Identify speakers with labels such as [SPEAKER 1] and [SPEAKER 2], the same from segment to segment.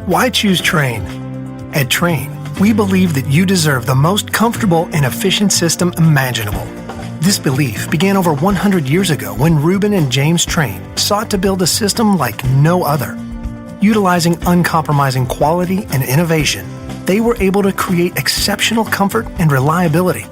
[SPEAKER 1] Why choose Trane? At Trane, we believe that you deserve the most comfortable and efficient system imaginable. This belief began over 100 years ago when Reuben and James Trane sought to build a system like no other. Utilizing uncompromising quality and innovation, they were able to create exceptional comfort and reliability.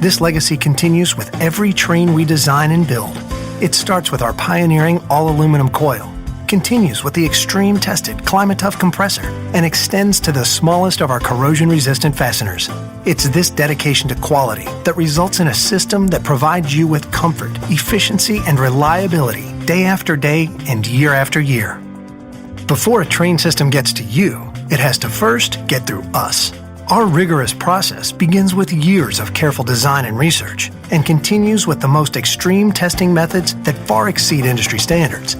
[SPEAKER 1] This legacy continues with every Trane we design and build. It starts with our pioneering all-aluminum coil, continues with the extreme-tested climate-tough compressor, and extends to the smallest of our corrosion-resistant fasteners. It's this dedication to quality that results in a system that provides you with comfort, efficiency, and reliability day after day and year after year. Before a Trane system gets to you, it has to first get through us. Our rigorous process begins with years of careful design and research and continues with the most extreme testing methods that far exceed industry standards.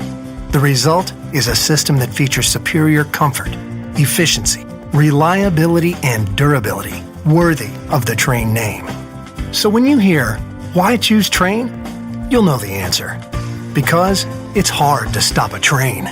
[SPEAKER 1] The result is a system that features superior comfort, efficiency, reliability, and durability, worthy of the Trane name. So when you hear, why choose Trane? You'll know the answer. Because it's hard to stop a train.